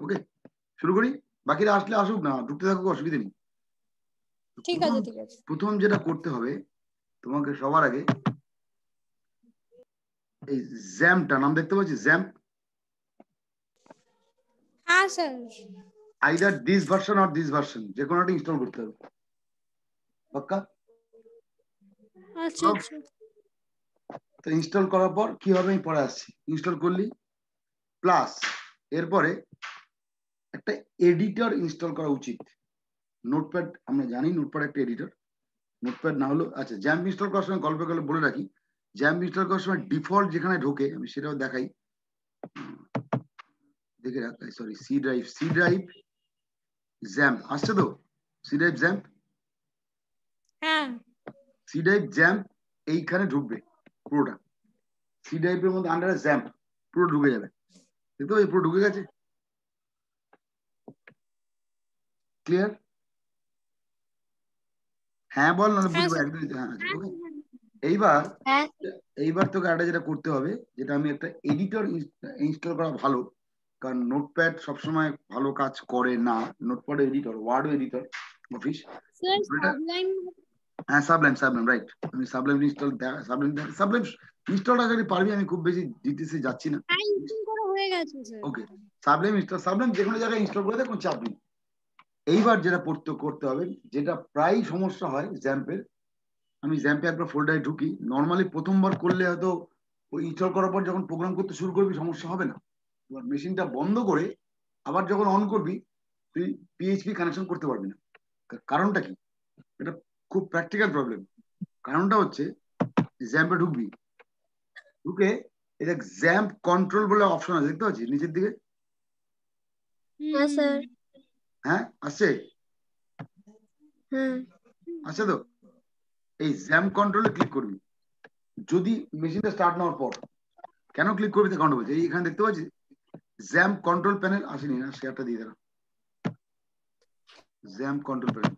ওকে, শুরু করি। বাকিরা আসলে আসুক, না ঢুকতে থাকুক, অসুবিধা নেই। ঠিক আছে ঠিক আছে। প্রথম যেটা করতে হবে তোমাকে সবার আগে, এই জ্যাম্পটা নাম দেখতে পাচ্ছি, জ্যাম্প। হ্যাঁ sir. Either this version or this version, যে কোনো একটা ইনস্টল করতে হবে। পাক্কা? আচ্ছা আচ্ছা। তো ইনস্টল করার পর কি হবে আমি পরে আসছি। ইনস্টল করলি, প্লাস এরপরে একটা এডিটর ইনস্টল করা উচিত। নোটপ্যাড, আমরা জানি নোটপ্যাড একটা এডিটর। নোটপ্যাড না হলো, আচ্ছা জ্যাম্প ইনস্টল করার সময় গল্পে গল্পে বলে রাখি, জ্যাম্প ইনস্টল করার সময় ডিফল্ট যেখানে ঢোকে আমি সেটাও দেখাই, দেখে রাখ। সরি, সি ড্রাইভ জ্যাম্প আসছে তো, সি ড্রাইভ জ্যাম্প, হ্যাঁ সি ড্রাইভ জ্যাম্প এইখানে ঢুকবে পুরোটা। সি ড্রাইভের মধ্যে আন্ডারে জ্যাম্প পুরো ঢুকে যাবে। দেখতে পাচ্ছি পুরো ঢুকে গেছে। ক্লিয়ার? হ্যাঁ বল, নাহলে হ্যাঁ বুঝবো স্যার। একদম। হ্যাঁ, ওকে। এইবার হ্যাঁ এইবার তোকে একটা যেটা করতে হবে, যেটা আমি একটা এডিটর ইনস্টল করা ভালো, কারণ নোটপ্যাড সবসময় ভালো কাজ করে না। Notepad editor, word editor, office sir এটা। সাবলাইম। হ্যাঁ সাবলাইম রাইট। আমি সাবলাইম ইনস্টল, সাবলাইম ইনস্টলটা যদি পারবি, আমি খুব বেশি ডিটেলসে যাচ্ছি না। হ্যাঁ ইনস্টল করা হয়ে গেছে স্যার। ওকে, সাবলাইম যে কোনো জায়গায় ইনস্টল করে দেয়, কোনো চাপ নেই। এইবার যেটা করতে হবে, যেটা প্রায় সমস্যা হয় জ্যাম্পের, আমি জ্যাম্পে একবার ফোল্ডারে ঢুকি। নর্মালি প্রথমবার করলে হয়তো ওই ইনস্টল করার পর যখন প্রোগ্রাম করতে শুরু করবি সমস্যা হবে না। এবার মেশিনটা বন্ধ করে আবার যখন অন করবি, তুই পিএইচপি কানেকশন করতে পারবি না। কারণটা কি? এটা খুব প্র্যাকটিক্যাল প্রবলেম। কারণটা হচ্ছে, জ্যাম্পে ঢুকবি, ঢুকে এই দেখ জ্যাম্প কন্ট্রোল বলে অপশন আছে, দেখতে পাচ্ছিস নিচের দিকে? হ্যাঁ স্যার। হ্যাঁ আসছে, হ্যাঁ আছে তো। এই জ্যাম্প কন্ট্রোলে ক্লিক করবি যদি মেশিনটা স্টার্ট নেওয়ার পর। কেন ক্লিক করবি তা কারণ বলছি, এই এখানে দেখতে পাচ্ছিস জ্যাম্প কন্ট্রোল প্যানেল আসেনি না, শেয়ারটা দিয়ে দেন। জ্যাম্প কন্ট্রোল প্যানেল,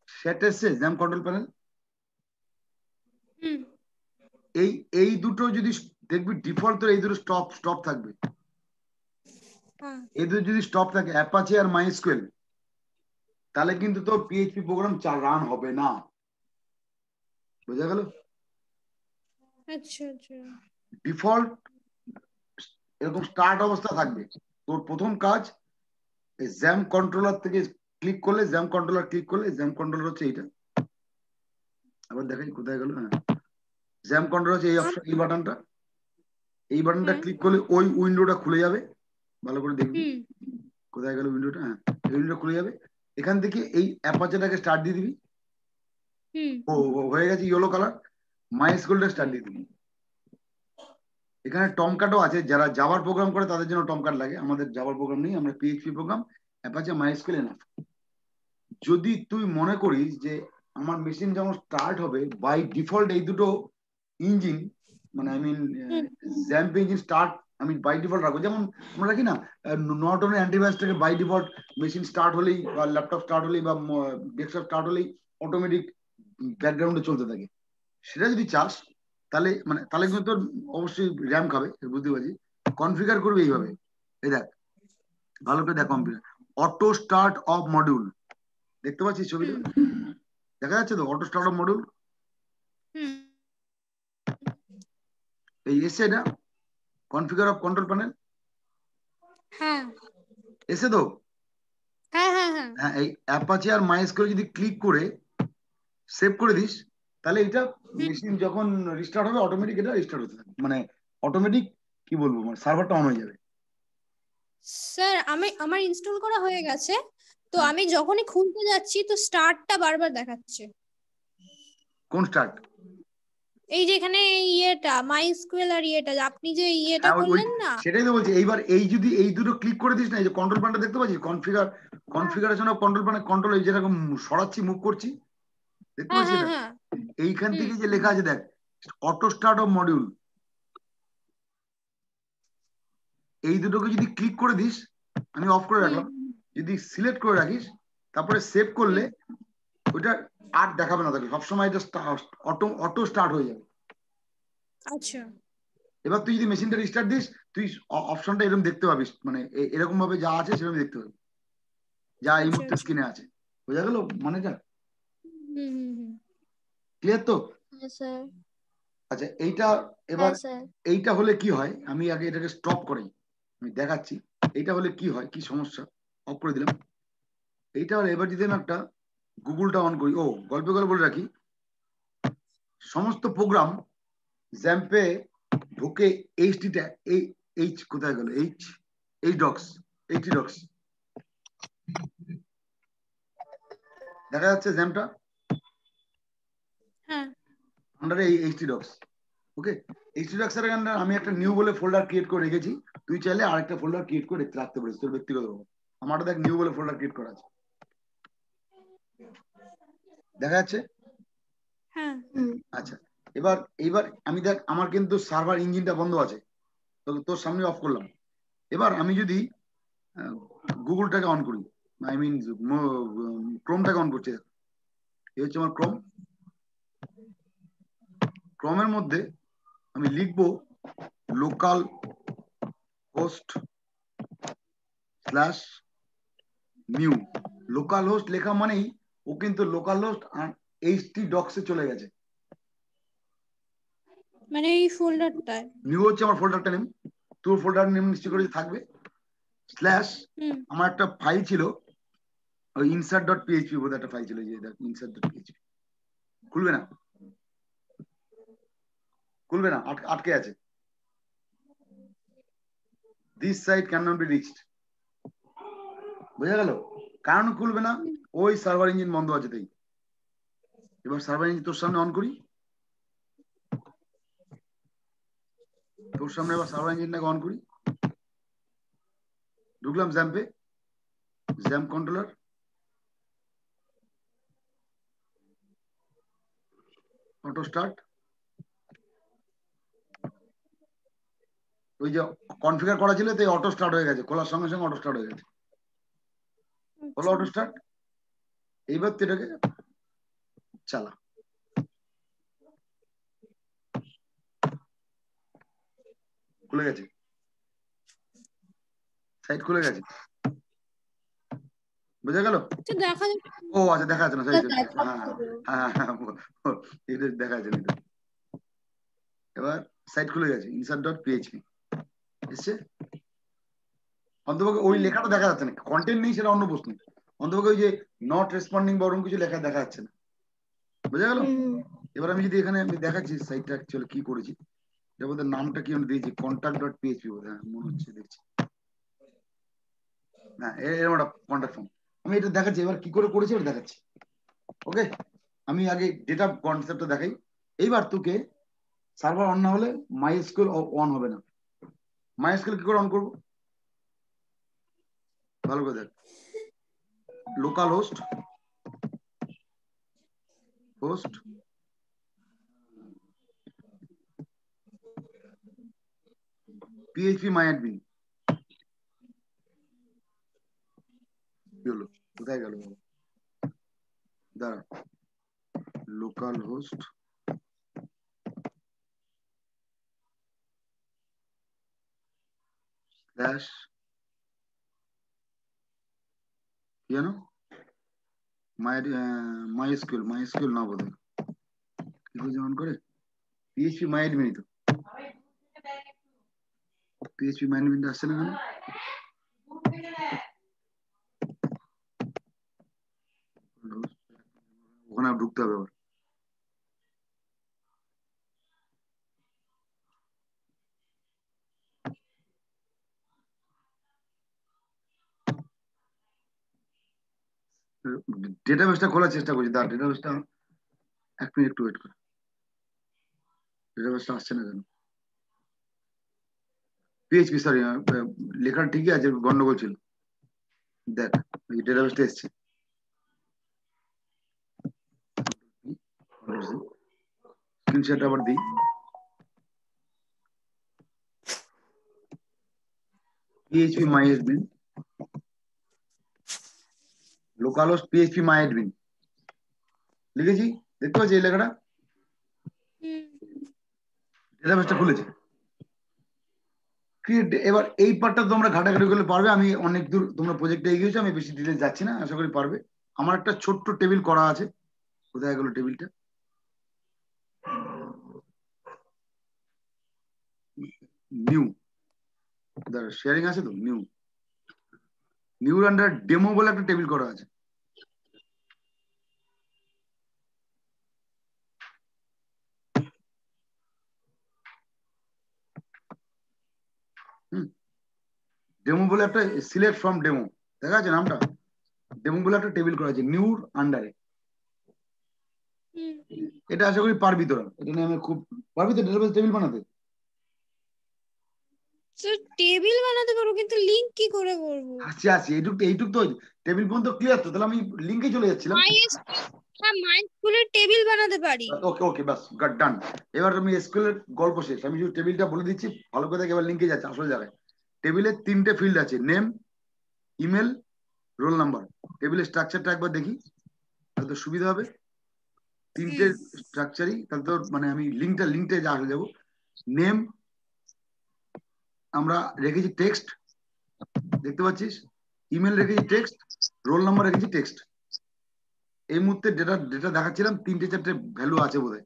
সেট এসছে জ্যাম্প কন্ট্রোল প্যানেল। হুম। এই এই দুটো যদি দেখবি ডিফল্ট, তোর এই দুটো স্টপ থাকবে। হ্যাঁ এই দুটো যদি স্টপ থাকে, অ্যাপাচি আর মাইস্কুয়েল, তাহলে কিন্তু তোর পিএইচপি প্রোগ্রাম রান হবে না। বোঝা গেল? আচ্ছা আচ্ছা। ডিফল্ট এরকম স্টার্ট অবস্থা থাকবে। তোর প্রথম কাজ, এই জ্যাম কন্ট্রোলার থেকে ক্লিক করলে, জ্যাম কন্ট্রোলার হচ্ছে এইটা। আবার দেখাই কোথায় গেল। হ্যাঁ, জ্যাম কন্ট্রোলার হচ্ছে এই অপশন, এই বাটনটা। এই বাটনটা হ্যাঁ। ক্লিক করলে ওই উইন্ডোটা খুলে যাবে। ভালো করে দেখবি হুম কোথায় গেল উইন্ডোটা। হ্যাঁ, এই উইন্ডোটা খুলে যাবে। এখান থেকে এই অ্যাপাচেটাকে স্টার্ট দিয়ে দিবি। হুম। হয়ে গেছে ইয়েলো কালার। মাইস্কুয়েলটা স্টার্ট দিয়ে দিবি। এখানে টমকাটও আছে, যারা জাভার প্রোগ্রাম করে তাদের জন্য টমকাট লাগে। আমাদের জাভার প্রোগ্রাম নেই, আমরা PHP program, Apache MySQL enough. যদি তুই মনে করিস যে আমার মেশিন যখন স্টার্ট হবে বাই ডিফল্ট এই দুটো ইঞ্জিন, মানে I mean hmm. XAMPP engine start আমি বাই ডিফল্ট রাখবো। যেমন আমরা রাখি না, নর্টনের অ্যান্টিভাইরাস থেকে বাই ডিফল্ট মেশিন স্টার্ট হলেই বা ল্যাপটপ স্টার্ট হলেই বা ডেস্কটপ স্টার্ট হলেই অটোমেটিক ব্যাকগ্রাউন্ডে চলতে থাকে। সেটা যদি চাস, তাহলে কিন্তু তোর অবশ্যই র্যাম খাবে, বুঝতে পারছি। কনফিগার করবে এইভাবে, এই দেখ, ভালো করে দেখ, computer auto start of module, দেখতে পাচ্ছিস ছবিটা? দেখা যাচ্ছে তো অটো স্টার্ট অফ মডিউল? হুম। এই এসে এটা কনফিগার অফ কন্ট্রোল প্যানেল, হ্যাঁ এসে তো। হ্যাঁ হ্যাঁ হ্যাঁ। হ্যাঁ, এই অ্যাপাচে আর মাইস্কুয়েল যদি ক্লিক করে সেভ করে দিস, তাহলে এটা হুম। মেশিন যখন রিস্টার্ট হবে অটোমেটিক এটা রিস্টার্ট হতে থাকবে, মানে অটোমেটিক কি বলবো, মানে সার্ভারটা অন হয়ে যাবে। স্যার আমার ইনস্টল করা হয়ে গেছে, তো হ্যাঁ, আমি যখনই খুলতে যাচ্ছি তো স্টার্টটা বারবার দেখাচ্ছে। কোন স্টার্ট? এই যে এখানে ইয়েটা মাইস্কুয়েল আর ইয়েটা আপনি যে ইয়েটা হ্যাঁ, ওই করলেন না। সেটাই তো বলছি। এইবার এই যদি এই দুটো ক্লিক করে দিস না, এই যে কন্ট্রোল প্যানেলটা দেখতে পাচ্ছিস, configuration of control panel, control এই যেরকম সরাচ্ছি মুভ করছি, দেখতে হ্যাঁ পাচ্ছিস হ্যাঁ এটা? হ্যাঁ। এইখান হুম থেকে যে লেখা আছে দেখ, অটো স্টার্ট অফ মডিউল, এই দুটোকে যদি ক্লিক করে দিস, আমি অফ করে হুম রাখলাম, যদি সিলেক্ট করে রাখিস, তারপরে সেভ করলে হুম। ওইটা আর দেখাবে না, তাকে সবসময় এটা অটো অটো স্টার্ট হয়ে যাবে। আচ্ছা। এবার তুই যদি মেশিনটা রিস্টার্ট দিস, তুই অপশনটা এরকম দেখতে পাবিস, মানে এরকম ভাবে যা আছে সেরকম দেখতে পাবি, যা এই আচ্ছা মুহূর্তে আচ্ছা। স্ক্রিনে আছে। বোঝা গেল মানেটা? হুম হুম হুম। ক্লিয়ার তো? হ্যাঁ স্যার। আচ্ছা এইটা, এবার হ্যাঁ স্যার। এইটা হলে কি হয়, আমি আগে এটাকে স্টপ করি, আমি দেখাচ্ছি। এইটা হলে কি হয়, কি সমস্যা। অফ করে দিলাম। এইটা হলে এবার যদি আমি একটা গুগলটা অন করি, ও গল্পে গল্প বলে রাখি, সমস্ত প্রোগ্রাম জ্যাম্পে ঢুকে এইচটিটা, এই এইচ কোথায় গেল, H H docs, htdocs দেখা যাচ্ছে জ্যামটা হ্যাঁ। আন্ডারে এই htdocs. Okay, htdocs এর আন্ডারে আমি একটা নিউ বলে ফোল্ডার ক্রিয়েট করে রেখেছি। তুই চাইলে আরেকটা ফোল্ডার ক্রিয়েট করে রাখতে পারিস তোর ব্যক্তিগত। আমারটা দেখ নিউ বলে ফোল্ডার ক্রিয়েট করা আছে, দেখা যাচ্ছে? হ্যাঁ। আচ্ছা, এবার এইবার আমি দেখ আমার কিন্তু সার্ভার ইঞ্জিনটা বন্ধ আছে, তো তোর সামনে অফ করলাম। এবার আমি যদি গুগলটাকে অন করি, আই মিন ক্রোমটাকে অন করছি, এই হচ্ছে আমার ক্রোম। ক্রোমের মধ্যে আমি লিখবো local host slash new. Local host লেখা মানেই ও কিন্তু লোকাল হোস্ট আর এইচটি ডক্সে চলে গেছে। মানে এই ফোল্ডারটায়। নিউ হচ্ছে আমার ফোল্ডারটা নেম, তোর ফোল্ডার নেম নিশ্চয় করে থাকবে। স্ল্যাশ হুম। আমার একটা ফাইল ছিল, ওই ইনসার্ট ডট পিএইচপি বলে একটা ফাইল ছিল, যে ইনসার্ট ডট পিএইচপি খুলবে না, খুলবে না, আটকে আছে। This site can not be reached. বোঝা গেল? কারণ খুলবে না, ওই সার্ভার ইঞ্জিন বন্ধ আছে তাই। এবার সার্ভার ইঞ্জিন তোর সামনে অন করি, তোর সামনে এবার সার্ভার ইঞ্জিনটাকে অন করি। ঢুকলাম জ্যাম্পে, জ্যাম্প কন্ট্রোলার, অটো স্টার্ট। ওই যে কনফিগার করা ছিল তাই অটো স্টার্ট হয়ে গেছে, খোলার সঙ্গে সঙ্গে অটো স্টার্ট হয়ে গেছে। হলো আচ্ছা। Auto start. এইবার তো এটাকে চালা, খুলে গেছে, সাইট খুলে গেছে। বোঝা গেল? আচ্ছা, দেখা যাচ্ছে ও আচ্ছা, দেখা যাচ্ছে না, সরি সরি, দেখা হ্যাঁ যাচ্ছে। হ্যাঁ হ্যাঁ, এটা দেখা যাচ্ছে না। এবার সাইট খুলে গেছে, ইনসার্ট ডট পিএইচপি এসছে। অন্তপক্ষে ওই হুম। লেখাটা দেখা যাচ্ছে না, কন্টেন্ট নেই সেটা অন্য প্রশ্ন। অন্তপক্ষে ওই যে নট রেসপন্ডিং বা ওরকম কিছু লেখা দেখা যাচ্ছে না। বোঝা গেল? এবার আমি যদি এখানে আমি দেখাচ্ছি সাইটটা অ্যাকচুয়ালি কি করেছি, এর মধ্যে নামটা কি আমি দিয়েছি, কন্ট্যাক্ট ডট পিএইচপি বোধ হয়, মনে হচ্ছে দেখছি। হ্যাঁ, এরকম একটা কন্ট্যাক্ট ফর্ম আমি এটা দেখাচ্ছি। এবার কি করে করেছি ওটা দেখাচ্ছি। ওকে, আমি আগে ডেটা কনসেপ্টটা দেখাই। এইবার তোকে সার্ভার অন না হলে মাই এসকিউএল অন হবে না। মাই এসকিউএল কি করে অন করবো, ভালো করে দেখ। লোকাল হোস্ট, হোস্ট পিএইচপি মাই অ্যাডমিন। কি হলো, কোথায় গেল বাবা? দাঁড়া, লোকাল হোস্ট স্ল্যাশ কি জানো, মাই এসকিউএল, মাই এসকিউএল না বোধ হয়, কি করে যেমন করে পিএইচপি মাই অ্যাডমিন। তো পিএইচপি মাই অ্যাডমিনটা আসছে না কেন? ওখানে ঢুকতে হবে আবার। ডেটাবেসটা খোলার চেষ্টা করছি, দাঁড়া, ডেটাবেসটা এক মিনিট একটু ওয়েট কর। ডেটাবেসটা আসছে না কেন? পিএইচপি সরি, লেখা ঠিকই আছে, গন্ডগোল ছিল। দেখ, এই ডেটাবেসটা এসছে, স্ক্রিনশট আবার দিই। পিএইচপি মাই অ্যাডমিন, লোকাল হোস্ট পিএইচপি মাই অ্যাডমিন লিখেছি, দেখতে পাচ্ছি এই লেখাটা, হুম। ডেটাবেসটা খুলেছে। ক্রিয়েট, এবার এই পার্টটা তোমরা ঘাটাঘাটি করলে পারবে। আমি অনেক দূর তোমরা প্রজেক্টে এগিয়েছো, আমি বেশি ডিটেলস যাচ্ছি না, আশা করি পারবে। আমার একটা ছোট্ট টেবিল করা আছে, কোথায় গেল টেবিলটা? নিউ, শেয়ারিং আছে তো, নিউ, নিউর আন্ডার ডেমো বলে একটা টেবিল করা আছে। ডেমো বলে একটা, সিলেক্ট ফ্রম ডেমো, দেখা আছে নামটা? ডেমো বলে একটা টেবিল করা আছে নিউর আন্ডারে। এটা আশা করি পারবি তোরা, এটা নিয়ে আমি খুব পারবি তো ডেটাবেস টেবিল বানাতে? টেবিল বানাতে পারবো, কিন্তু লিংক কি করে করবো? আসছি আসছি, এইটুক তো টেবিল পর্যন্ত ক্লিয়ার তো, তাহলে আমি লিঙ্কে চলে যাচ্ছিলাম। হ্যাঁ, মাই স্কুলের টেবিল বানাতে পারি। ওকে ওকে, বাস গট ডান। এবার আমি স্কুলের গল্প শেষ, আমি শুধু টেবিলটা বলে দিচ্ছি ভালো করে, এবার লিঙ্কে যাচ্ছে আসল জায়গায়। টেবিলের 3টে ফিল্ড আছে, নেম, ইমেল, রোল নাম্বার। টেবিলের স্ট্রাকচারটা একবার দেখি, তাহলে তো সুবিধা হবে। 3টে স্ট্রাকচারই তাহলে তো, মানে আমি লিঙ্কটা যা আসলে যাবো। নেম আমরা রেখেছি টেক্সট, দেখতে পাচ্ছিস? ইমেল রেখেছি টেক্সট, রোল নাম্বার রেখেছি টেক্সট। এই মুহূর্তে ডেটা ডেটা দেখাচ্ছিলাম 3টে 4টে ভ্যালু আছে বোধহয়।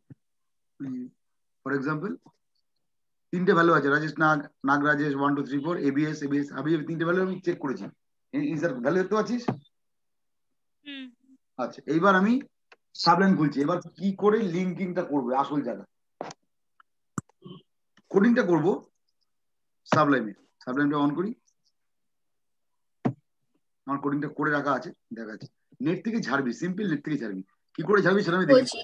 ফর এক্সাম্পল 3টে ভ্যালু আছে, রাজেশ নাগ, নাগ রাজেশ 1 2 3 4, এবিএস এবিএস হাবিব, 3টে ভ্যালু আমি চেক করেছি। ইনসার ভ্যালু দেখতে পাচ্ছিস? আচ্ছা, এইবার আমি সাবলাইন খুলছি। এবার কি করে লিঙ্কিংটা করবে আসল জায়গা, কোডিংটা করব সাবলাইমে। সাবলাইমটা অন করি, আমার কোডিংটা করে রাখা আছে, দেখাচ্ছি। নেট থেকে ঝাড়বি, সিম্পল নেট থেকে ঝাড়বি, কি করে ঝাড়বি সেটা আমি দেখি। বলছি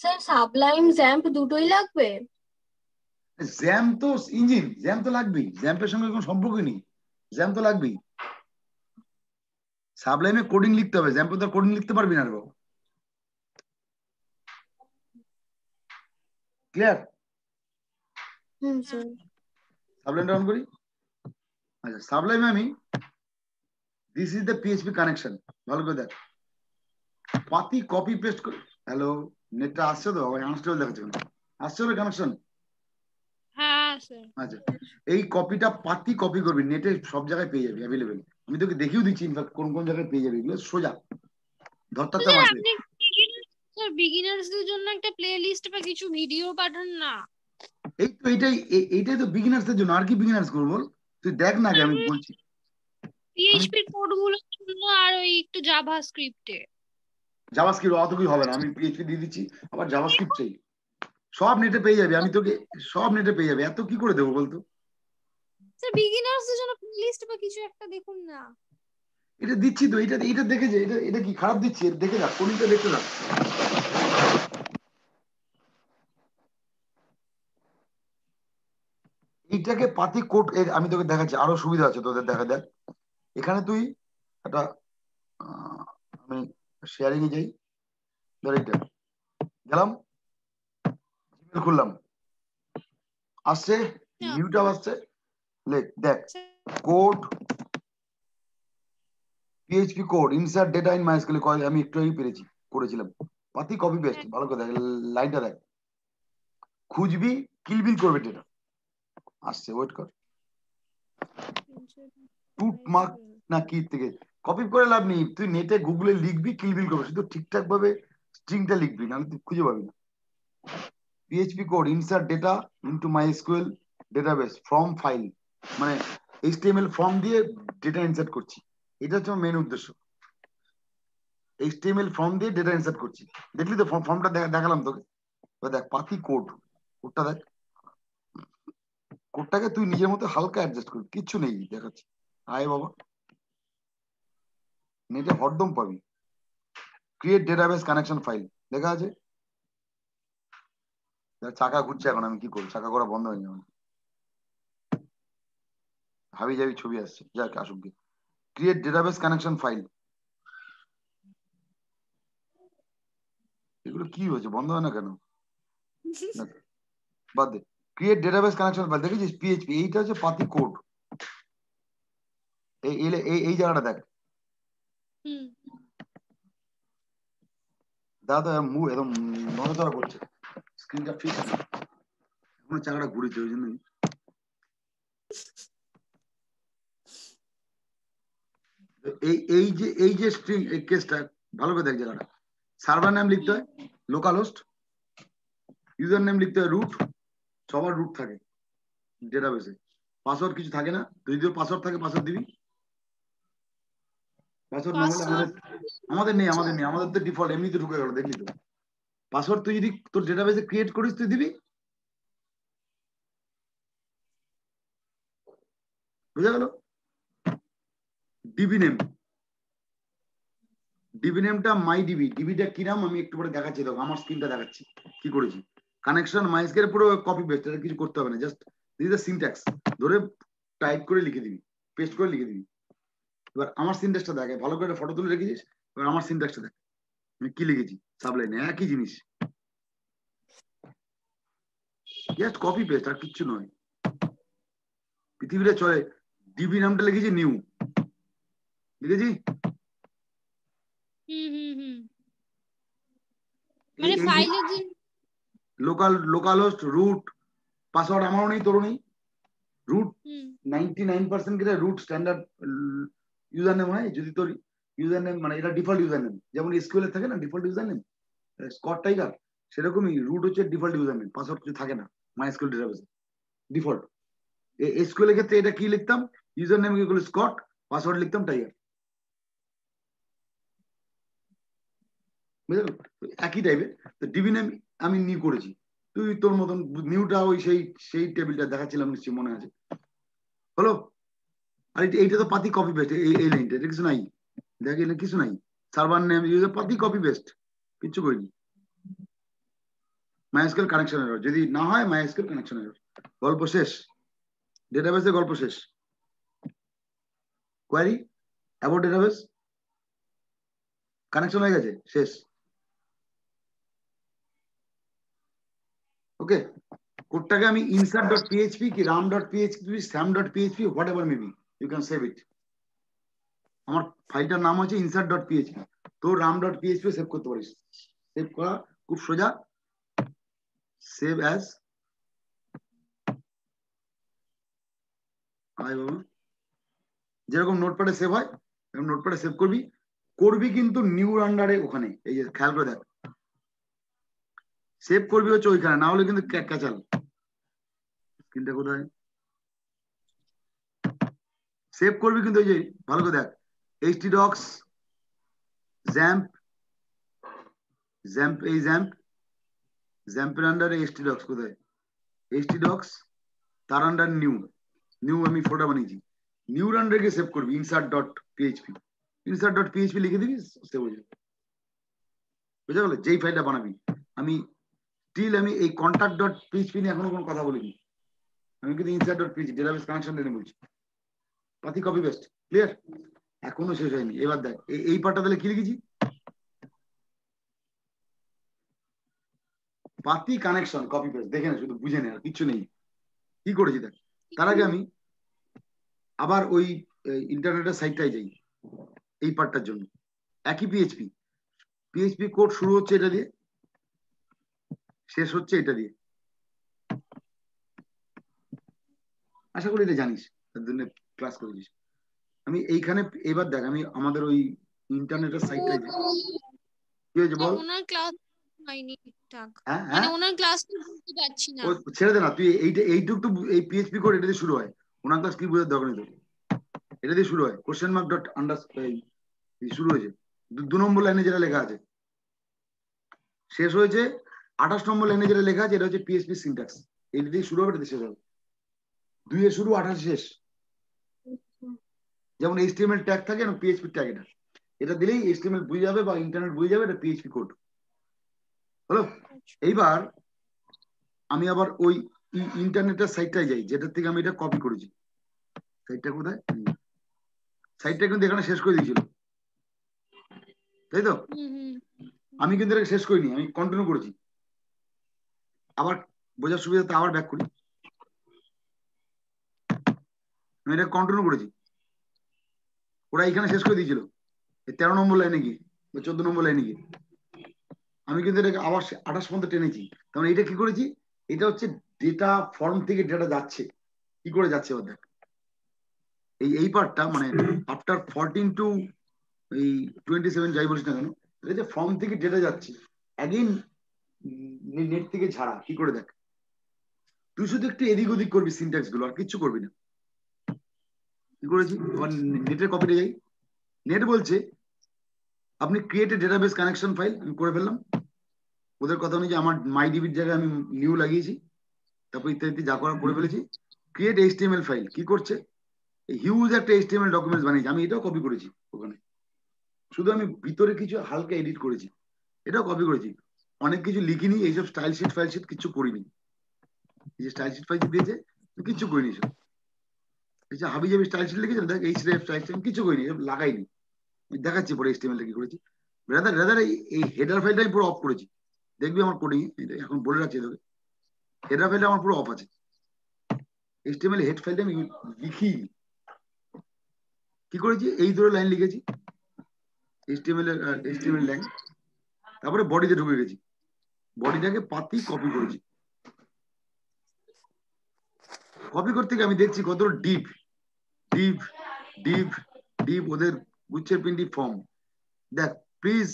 স্যার সাবলাইম জ্যাম্প দুটোই লাগবে? জ্যাম তো ইঞ্জিন, জ্যাম তো লাগবেই, জ্যাম্পের সঙ্গে কোনো সম্পর্কই নেই, জ্যাম তো লাগবেই। সাবলাইমে কোডিং লিখতে হবে, জ্যাম্পে তো কোডিং লিখতে পারবি না রে বাবু। ক্লিয়ার? স্যার। সাবলাইমটা অন করি। আচ্ছা, সাবলাইমে আমি, this is the PHP connection, ভালো করে দেখ। পাতি কপি পেস্ট করে, হ্যালো, নেটটা আসছে তো? আনস্টেবল দেখাচ্ছে কেন? আসছে ওর কানেকশন? হ্যাঁ স্যার। আচ্ছা, এই কপিটা পাতি কপি করবি, নেটে সব জায়গায় পেয়ে যাবি, অ্যাভেলেবেল। আমি তোকে দেখিয়েও দিচ্ছি ইনফ্যাক্ট কোন কোন জায়গায় পেয়ে যাবি, এগুলো সোজা ধরতারটা স্যার মারবে। আপনি বিগিনার্সদের জন্য একটা প্লে লিস্ট বা কিছু ভিডিও পাঠান না। এই তো এইটাই তো বিগিনার্সদের জন্য, আর কি বিগিনার্স করবো বল? তুই দেখ না আগে, আমি বলছি। পিএইচপি কোড গুলোর জন্য, আর ওই একটু জাভা স্ক্রিপ্টে। জাভাস্ক্রিপ্ট অত কিছু হবে না, আমি পিএইচপি দিয়ে দিচ্ছি, আবার জাভাস্ক্রিপ্ট চাই? সব নেটে পেয়ে যাবে, আমি তোকে সব নেটে পেয়ে যাবে, এত কি করে দেবো বলতো? স্যার বিগিনার্সদের জন্য প্লে লিস্ট বা কিছু একটা দেখুন না। এটা দিচ্ছি তো, এটা এটা দেখে যে, এটা এটা কি খারাপ দিচ্ছি? এটা দেখে না, কোনটা দেখতে না। এইটাকে পাতি কোট, আমি তোকে দেখাচ্ছি, আরো সুবিধা আছে তোদের, দেখা দেখ। এখানে তুই একটা, আমি শেয়ারিং এ যাই, ধর এইটা গেলাম, জিমেল খুললাম, আসছে, নিউটা আসছে, দেখ, code, PHP code, insert data in MySQL coil, আমি একটু আগেই পেরেছি, করেছিলাম। পাতি কপি পেস্ট, ভালো করে দেখ, লাইনটা দেখ। খুঁজবি, কিলবিল করবে ডেটা, আসছে, ওয়েট কর। টুট মার্ক না কি থেকে কপি করে লাভ নেই, তুই নেটে গুগলে লিখবি, কিলবিল করবে, শুধু ঠিকঠাক ভাবে স্ট্রিংটা লিখবি, নাহলে তুই খুঁজে পাবি না। PHP code, insert data into MySQL database from file, মানে এইচটিএমএল ফর্ম দিয়ে ডেটা ইনসার্ট করছি, এটা হচ্ছে মেন উদ্দেশ্য। এইচটিএমএল ফর্ম দিয়ে ডেটা ইনসার্ট করছি, দেখলি তো ফর্মটা দেখালাম তোকে। এবার দেখ পাতি কোড, কোডটা দেখ, কোডটাকে তুই নিজের মতো হালকা অ্যাডজাস্ট করবি, কিচ্ছু নেই, দেখাচ্ছি। আয় বাবা, নেটে হরদম পাবি, ক্রিয়েট ডেটাবেস কানেকশন ফাইল লেখা আছে। চাকা ঘুরছে, এখন আমি কি করবো, চাকা করা বন্ধ হয়ে যাবে, হাবি যাবি ছবি আসছে, যাক আসুক গিয়ে। ক্রিয়েট ডেটাবেস কানেকশন ফাইল, এগুলো কি হয়েছে, বন্ধ হয় না কেন? বাদ দে, ক্রিয়েট ডেটাবেস কানেকশন ফাইল, দেখেছিস পিএইচপি, এইটা হচ্ছে পাতি কোড। এই এই জায়গাটা দেখ, দাদা তো মুভ একদম নড়াচড়া করছে, স্ক্রিনটা ফিক্স, এখন চাকাটা ঘুরেছে ওই জন্যই। এই যে স্ট্রিং এই কেসটা ভালো করে দেখ জায়গাটা, সার্ভার নেম লিখতে হয় লোকাল হোস্ট, ইউজার নেম লিখতে হয় রুট, সবার রুট থাকে ডেটাবেসে, পাসওয়ার্ড কিছু থাকে না, যদি তোর পাসওয়ার্ড থাকে পাসওয়ার্ড দিবি, পাসওয়ার্ড না হলে আমাদের নেই, আমাদের তো ডিফল্ট এমনিতে ঢুকে গেল, দেখলি তো। পাসওয়ার্ড তুই যদি তোর ডেটাবেসে ক্রিয়েট করিস তুই দিবি, বুঝা গেল। ডিবি নেম, ডিবি নেমটা মাই ডিবি, ডিবিটা কি নাম আমি একটু পরে দেখাচ্ছি, দেখো আমার স্ক্রিনটা দেখাচ্ছি কি করেছি। কানেকশন মাইস্কের পুরো কপি পেস্ট, এটা কিছু করতে হবে না, জাস্ট দিস দ্য সিনট্যাক্স, ধরে টাইপ করে লিখে দিবি, পেস্ট করে লিখে দিবি। এবার আমার সিনট্যাক্সটা দেখে, ভালো করে ফটো তুলে রেখেছিস, এবার আমার সিনট্যাক্সটা দেখ আমি কি লিখেছি সাবলাইনে, একই জিনিস, জাস্ট কপি পেস্ট আর কিচ্ছু নয়। পৃথিবীতে চলে, ডিবি নামটা লিখেছি নিউ, লিখেছি মানে ফাইলে যে লোকাল হোস্ট রুট, পাসওয়ার্ড আমারও নেই তোরও নেই, রুট 99% ক্ষেত্রে রুট স্ট্যান্ডার্ড ইউজার নেম হয়, যদি তোর ইউজার নেম মানে এটা ডিফল্ট ইউজার নেম, যেমন এসকিউএল এর থাকে না default user name Scott tiger, সেরকমই রুট হচ্ছে ডিফল্ট ইউজার নেম, পাসওয়ার্ড কিছু থাকে না মাইএসকিউএল ডেটাবেসে ডিফল্ট। এসকিউএল এর ক্ষেত্রে এটা কি লিখতাম, user name equal Scott, password লিখতাম টাইগার, বুঝলো, একই টাইপের। তো ডিবি নেম আমি নিউ করেছি, তুই তোর মতন নিউটা ওই সেই টেবিলটা দেখাচ্ছিলাম নিশ্চয়ই মনে আছে, হলো। আর এইটা তো পাতি কপি পেস্ট, এই লাইনটা এটা কিছু নাই, দেখ এটা কিছু নাই, সার্ভার নেম ইউজার পাতি কপি পেস্ট, কিচ্ছু করিনি। মাইএসকিউএল কানেকশন এরর, যদি না হয় মাইএসকিউএল কানেকশন এরর, গল্প শেষ, ডেটাবেসে গল্প শেষ। কোয়ারি অ্যাবাউট ডেটাবেস কানেকশন হয়ে গেছে, শেষ। ওকে, কোডটাকে আমি insert.php কি ram.php sam.php whatever maybe you can save it, আমার ফাইলটার নাম হচ্ছে insert.php, তো ram.php সেভ করতে পারিস, সেভ করা খুব সোজা, সেভ অ্যাজ যেরকম নোটপ্যাডে সেভ হয় এরকম নোটপ্যাডে সেভ করবি, করবি কিন্তু নিউ আন্ডারে ওখানে, এই যে খেয়াল করে দেখ, সেভ করবি হচ্ছে ওইখানে, না হলে কিন্তু ক্যাচাল। স্ক্রিনটা কোথায়, সেভ করবি কিন্তু এই যে ভালো করে দেখ, htdocs XAMPP এই XAMPP এর আন্ডারে htdocs কোথায়, htdocs তার আন্ডার নিউ আমি ফোল্ডার বানিয়েছি, নিউ আন্ডারে গিয়ে সেভ করবি insert.php লিখে দিবি, সেভ হয়ে যাবে, বুঝা গেল। যেই ফাইলটা বানাবি, আমি এই contact.php নিয়ে এখনো কোনো কথা বলিনি, আমি কিন্তু insert.php ডেটাবেস কানেকশন নিয়ে বলছি, পাতি কপি পেস্ট, ক্লিয়ার, এখনো শেষ হয়নি। এবার দেখ এই পার্টটা তাহলে কি লিখেছি, পাতি কানেকশন কপি পেস্ট, দেখে না শুধু বুঝে নে, আর কিছু নেই। কি করেছি দেখ, তার আগে আমি আবার ওই ইন্টারনেটের সাইটটাই যাই এই পার্টটার জন্য, একই পিএইচপি কোড শুরু হচ্ছে এটা দিয়ে, শেষ হচ্ছে এটা দিয়ে, আশা করি এটা জানিস, তার জন্য ক্লাস করেছিস। আমি এইখানে এবার দেখ, আমি আমাদের ওই ইন্টারনেটের সাইটটাই যাই, কি হয়েছে বল, ওনার ক্লাস হয়নি ঠিকঠাক, হ্যাঁ মানে হ্যাঁ ওনার ক্লাস বুঝতে পারছি না। ছেড়ে দে না, তুই এইটুক তো, এই পিএইচপি কোড এটা দিয়ে শুরু হয়, ওনার ক্লাস কি বোঝার দরকার নেই তো, এটা দিয়ে শুরু হয়, কোশ্চেন মার্ক ডট আন্ডার শুরু হয়েছে, 2 নম্বর লাইনে যেটা লেখা আছে, শেষ হয়েছে 28 নম্বর লাইনে যেটা লেখা আছে, এটা হচ্ছে পিএইচপি সিনট্যাক্স, এটা দিয়ে শুরু হবে, এটা দিয়ে শেষ হবে, 2 এর শুরু 28 শেষ, যেমন HTML ট্যাগ থাকে না, পিএইচপি ট্যাগ এটা দিলেই HTML বুঝে যাবে বা ইন্টারনেট বুঝে যাবে, এটা পিএইচপি কোড হলো। এইবার আমি আবার ওই ইন্টারনেটের সাইটটায় যাই, যেটার থেকে আমি এটা কপি করেছি, সাইটটা কোথায়, সাইটটা কিন্তু এখানে শেষ করে দিয়েছিল, তাই তো, আমি কিন্তু এটা শেষ করিনি, আমি কন্টিনিউ করেছি, আবার বোঝার সুবিধাতে আবার ব্যাক করি, আমি এটা কন্টিনিউ করেছি, ওরা এখানে শেষ করে দিয়েছিল 13 নম্বর লাইনে গিয়ে বা 14 নম্বর লাইনে গিয়ে, আমি কিন্তু এটাকে আবার 28 পর্যন্ত টেনেছি, তার মানে এটা কি করেছি, এটা হচ্ছে ডেটা ফর্ম থেকে ডেটা যাচ্ছে, কি করে যাচ্ছে এবার দেখ, এই পার্টটা মানে আফটার 14 টু এই 27 যাই বলিস না কেন, এটা যে ফর্ম থেকে ডেটা যাচ্ছে অ্যাগেন নেট থেকে ঝাড়া। কি করে দেখ, তুই শুধু একটু এদিক ওদিক করবি সিনট্যাক্স গুলো, আর কিচ্ছু করবি না। কি করেছি, এবার নেটের কপিটা যাই। নেট বলছে আপনি create a database connection file, আমি করে ফেললাম। ওদের কথা অনুযায়ী আমার মাই ডিবির জায়গায় আমি নিউ লাগিয়েছি, তারপর ইত্যাদি যা করা করে ফেলেছি। ক্রিয়েট এইচটিএমএল ফাইল কি করছে, হিউজ একটা এইচটিএমএল ডকুমেন্টস বানিয়েছি, আমি এটাও কপি করেছি ওখানে। শুধু আমি ভিতরে কিছু হালকা এডিট করেছি, এটাও কপি করেছি। অনেক কিছু লিখিনি, এইসব স্টাইল শিট ফাইল শিট কিছু করিনি। এই যে স্টাইল শিট ফাইল শিট দিয়েছে কিছু করিনি সব। এই যে হাবি জাবি স্টাইল শিট লিখেছে দেখ, এই স্টাইল শিট কিছু করিনি, এসব লাগাইনি। আমি দেখাচ্ছি পরে এইচটিএমএল কি করেছি। রাদার এই হেডার ফাইলটা আমি পুরো অফ করেছি, দেখবি আমার কোডিং এখন বলে রাখছি তোকে, হেডার ফাইলটা আমার পুরো অফ আছে। এইচটিএমএল হেড ফাইলটা আমি লিখি। কি করেছি, এই ধরে লাইন লিখেছি এইচটিএমএল লাইন, তারপরে বডিতে ঢুকে গেছি, বডিটাকে পাতি কপি করেছি। কপি করতে গিয়ে আমি দেখছি কত ডিপ ডিপ ডিপ ডিপ ওদের গুচ্ছের পিন্ডি ফর্ম। দেখ, please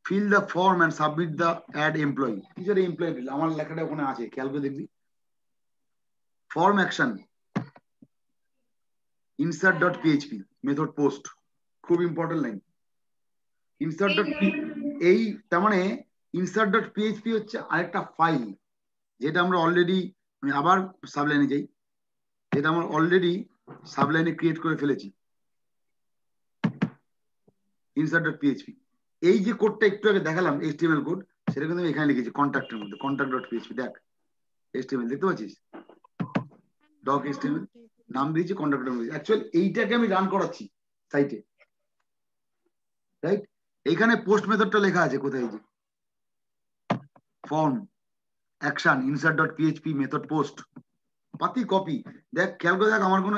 fill the form and submit the add employee. কিসের এমপ্লয়ি দিল, আমার লেখাটা ওখানে আছে, খেয়াল করে দেখবি। Form action insert.php method post, খুব ইম্পর্টেন্ট লাইন। এই তার মানে insert.php হচ্ছে আরেকটা ফাইল, যেটা আমরা অলরেডি, আমি আবার সাবলাইনে যাই, যেটা আমরা অলরেডি সাবলাইনে ক্রিয়েট করে ফেলেছি। insert.php এই যে কোডটা একটু আগে দেখালাম HTML কোড, সেটা কিন্তু আমি এখানে লিখেছি কন্ট্যাক্টের মধ্যে, contact.php। দেখ HTML দেখতে পাচ্ছিস, ডক HTML নাম দিয়েছি, কন্ট্যাক্টের মধ্যে। অ্যাকচুয়ালি এইটাকে আমি রান করাচ্ছি সাইটে, রাইট? এইখানে পোস্ট মেথডটা লেখা আছে কোথায়, যে form action insert.php method post, পাতি কপি। দেখ খেয়াল করে দেখ, আমার কোনো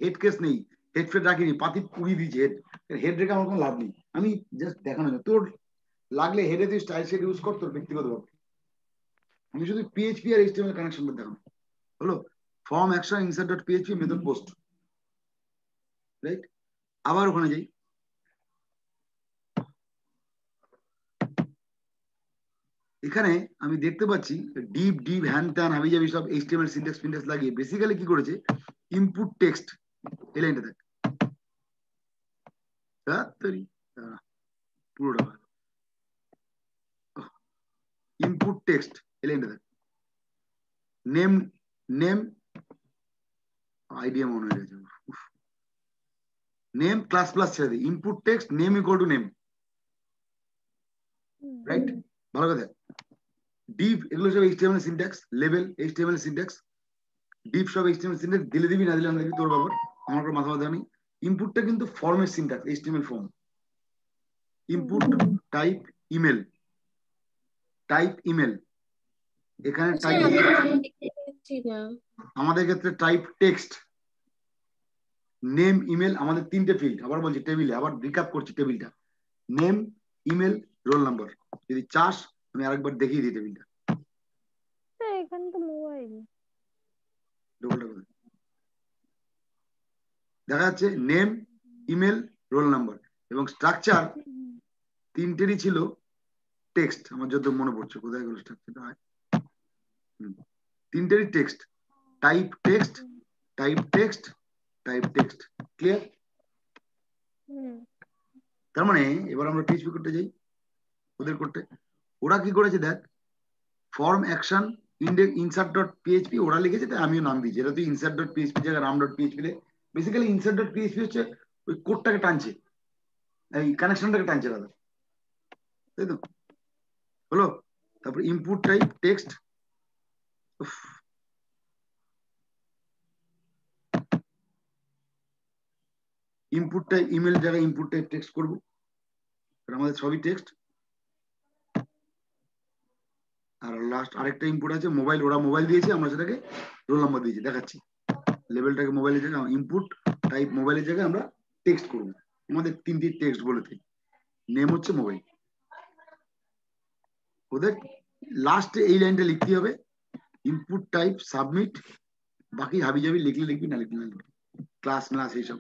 হেড কেস নেই, হেড ফেড রাখিনি, পাতি পুড়িয়ে দিয়েছি হেড। হেড রেখে আমার কোনো লাভ নেই, আমি জাস্ট দেখানো যায়। তোর লাগলে হেডে তুই স্টাইল শেড ইউজ কর তোর ব্যক্তিগতভাবে, আমি শুধু পিএইচপি আর এইচটিএমএল কানেকশন দেখানো হলো। Form action insert.php method post, right? আবার ওখানে যাই, এখানে আমি দেখতে পাচ্ছি ডিপ ডিপ হ্যান ত্যান হাবি জাবি সব এইচটিএমএল সিনট্যাক্স ফিনট্যাক্স লাগিয়ে বেসিক্যালি কি করেছে, ইনপুট টেক্সট, এই লাইনটা দেখ, পুরোটা ইনপুট টেক্সট, এই লাইনটা দেখ, নেম নেম আইডিয়া মনে হয়ে গেছে, নেম ক্লাস প্লাস ছেড়ে দিই, input text name equal to name, right? ভালো কথা। ডিপ এগুলো সব HTML syntax, level HTML syntax, deep সব এইচটিএমএল সিনট্যাক্স, দিলে দিবি না দিলে না দিবি তোর ব্যাপার, আমার কোনো মাথা ব্যথা নেই। ইনপুটটা কিন্তু ফর্মের syntax, HTML form. Input type email, type email, এখানে টাইপ আমাদের ক্ষেত্রে টাইপ টেক্সট, নেম ইমেল, আমাদের তিনটে ফিল্ড। আবার বলছি টেবিলে, আবার রিক্যাপ করছি টেবিলটা, নেম ইমেল রোল নাম্বার। যদি চাস আমি আরেকবার দেখিয়ে দিই টেবিলটা, এখানে তো মোবাইল দেখা যাচ্ছে নেম ইমেল রোল নাম্বার, এবং স্ট্রাকচার তিনটেরই ছিল টেক্সট। আমার যত মনে পড়ছে, কোথায় গেল স্ট্রাকচারটা, তিনটেরই text, type text, type text, type text. Clear? তার মানে এবার আমরা পিএইচপি করতে যাই, ওদের করতে ওরা কি করেছে দেখ, ফর্ম অ্যাকশন insert.php ওরা লিখেছে, তাই আমিও নাম দিয়েছি। এটা তুই insert.php জায়গায় ram.php লে, বেসিক্যালি insert.php হচ্ছে ওই কোডটাকে টানছে, এই কানেকশনটাকে টানছে দাদা, তাই তো হলো। তারপর input type text, input type email জায়গায় ইনপুট টাইপ টেক্সট করবো, আমাদের সবই টেক্সট। আর লাস্ট আরেকটা ইনপুট আছে মোবাইল, ওরা মোবাইল দিয়েছে, আমরা সেটাকে রোল নাম্বার দিয়েছি, দেখাচ্ছি লেভেলটাকে মোবাইলের জায়গায়, ইনপুট টাইপ মোবাইলের জায়গায় আমরা টেক্সট করবো। আমাদের তিনটি টেক্সট বলেছে, নেম হচ্ছে মোবাইল। ওদের লাস্টে এই লাইনটা লিখতে হবে, ইনপুট টাইপ সাবমিট, বাকি হাবি জাবি লিখলে লিখবি, না লিখবি না লিখবি। ক্লাস ম্লাস এইসব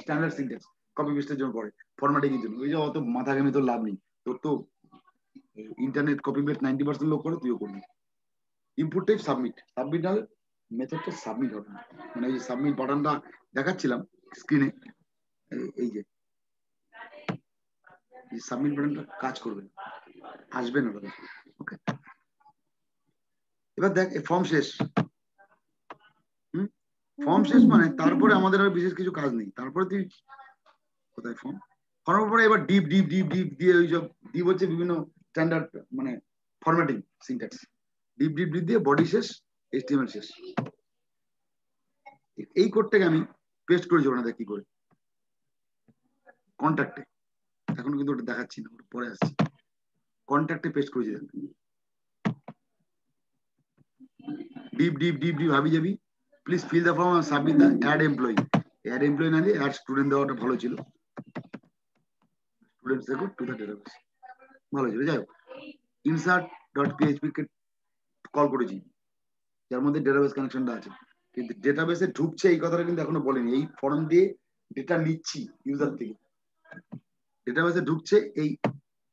স্ট্যান্ডার্ড সিনট্যাক্স কপি পেস্টের জন্য পড়ে, ফরম্যাটিং এর জন্য। ওই যে অত মাথা ঘামে তোর লাভ নেই, তোর তো ইন্টারনেট কপি পেস্ট 90% লোক করে, তুইও করবি। ইনপুট টাইপ সাবমিট, সাবমিট হলে মেথডটা সাবমিট হবে না, মানে এই যে সাবমিট বাটনটা দেখাচ্ছিলাম স্ক্রিনে, এই যে সাবমিট বাটনটা কাজ করবে না, আসবে না দাদা। ওকে, এবার দেখ ফর্ম শেষ। ফর্ম শেষ মানে তারপরে আমাদের আর বিশেষ কিছু কাজ নেই। তারপরে তুই কোথায় ফর্ম, ফর্মের পরে এবার ডিপ ডিপ ডিপ ডিপ দিয়ে ওই সব ডিপ হচ্ছে বিভিন্ন স্ট্যান্ডার্ড মানে ফরম্যাটিং সিনট্যাক্স, ডিপ ডিপ ডিপ দিয়ে বডি শেষ, এইচটিএমএল শেষ। এই কোডটাকে আমি পেস্ট করেছি ওনাদের কি করে কন্ট্যাক্টে, এখন কিন্তু ওটা দেখাচ্ছি না, ওটা পরে আসছি। কন্ট্যাক্টে পেস্ট করেছি, ডিপ ডিপ ডিপ ডিপ হাবি যাবি, please fill the form submit the add employee. Add employee না দিয়ে অ্যাড স্টুডেন্ট দেওয়াটা ভালো ছিল, স্টুডেন্টস দেখো টু দ্য ডেটাবেস ভালো ছিল। যাই হোক, ইনসার্ট ডট পিএইচপি কে কল করেছি, যার মধ্যে ডেটাবেস কানেকশনটা আছে, কিন্তু ডেটাবেসে ঢুকছে এই কথাটা কিন্তু এখনো বলেনি। এই ফর্ম দিয়ে ডেটা নিচ্ছি ইউজার থেকে, ডেটাবেসে ঢুকছে এই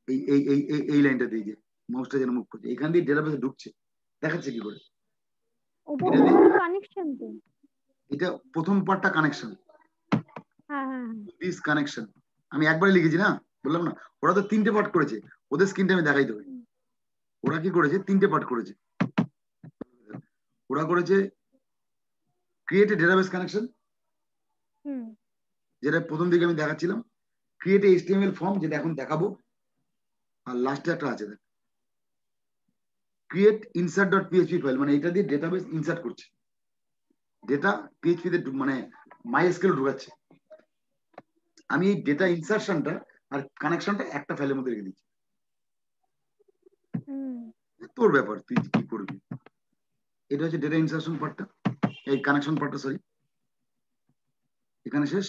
এই এই এই এই লাইনটা দিয়ে, যে মাউসটা যেন মুভ করছে, এখান দিয়ে ডেটাবেসে ঢুকছে, দেখাচ্ছে কি করে। এটা দিয়ে কানেকশন তো, এটা প্রথম পার্টটা কানেকশন, হ্যাঁ দিস কানেকশন আমি একবারই লিখেছি না, বললাম না। ওরা তো 3টে পার্ট করেছে, ওদের স্ক্রিনটা আমি দেখাই দেবো। ওরা কি করেছে, 3টে পার্ট করেছে। ওরা করেছে ক্রিয়েট এ ডেটাবেস কানেকশন, যেটা প্রথম দিকে আমি দেখাচ্ছিলাম, ক্রিয়েট এ এইচটিএমএল ফর্ম, যেটা এখন দেখাবো, আর লাস্টে একটা আছে দেখ, create insert dot PHP file, মানে এটা দিয়ে ডেটাবেস ইনসার্ট করছে, ডেটা পিএইচপি তে মানে মাইএসকিউএল ঢুকাচ্ছে। আমি এই ডেটা ইনসার্শনটা আর কানেকশনটা একটা ফাইলের মধ্যে রেখে দিচ্ছি, তোর ব্যাপার তুই কি করবি। এটা হচ্ছে ডেটা ইনসার্শন পার্টটা, এই কানেকশন পার্টটা সরি এখানে শেষ।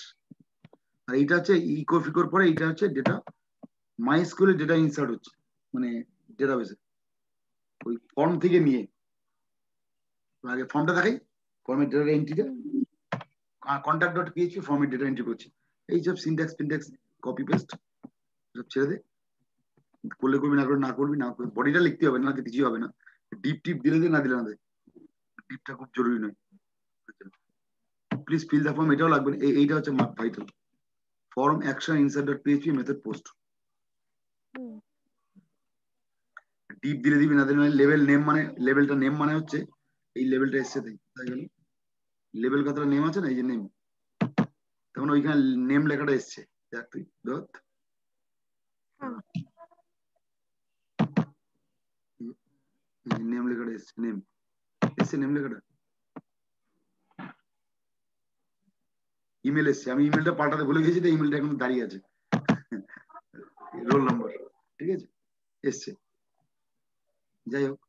আর এইটা হচ্ছে ইকো ফিকোর পরে এইটা হচ্ছে ডেটা মাইএসকিউএল ডেটা ইনসার্ট হচ্ছে, মানে ডেটাবেসে ওই ফর্ম থেকে নিয়ে। আগে ফর্মটা দেখাই, ফর্মের ডেটা এন্ট্রিটা কন্ট্যাক্ট ডট পিএইচপি ফর্মের ডেটা এন্ট্রি করছি, এই সব সিনট্যাক্স ফিনট্যাক্স কপি পেস্ট সব ছেড়ে দে, করলে করবি, না করে না করবি, না করবি বডিটা লিখতে হবে না, কিছুই হবে না। ডিপ টিপ দিলে দে, না দিলে না দে, ডিপটা খুব জরুরি নয়। প্লিজ ফিল দ্য ফর্ম, এটাও লাগবে, এইটা হচ্ছে vital. Form action insert dot PHP method post, deep দিলে দিবি, না দিলে লেভেল নেম, মানে লেভেলটা নেম মানে হচ্ছে এই লেভেলটা এসছে, তাই গেল লেভেল কথাটা নেম আছে না, এই যে নেম, তখন ওইখানে নেম লেখাটা এসছে, দেখ তুই দত নেম লেখাটা এসছে, নেম এসছে, নেম লেখাটা ইমেল এসছে, আমি ইমেলটা পাল্টাতে ভুলে গেছি, তো ইমেলটা এখন দাঁড়িয়ে আছে, রোল নাম্বার ঠিক আছে এসছে। যাই হোক,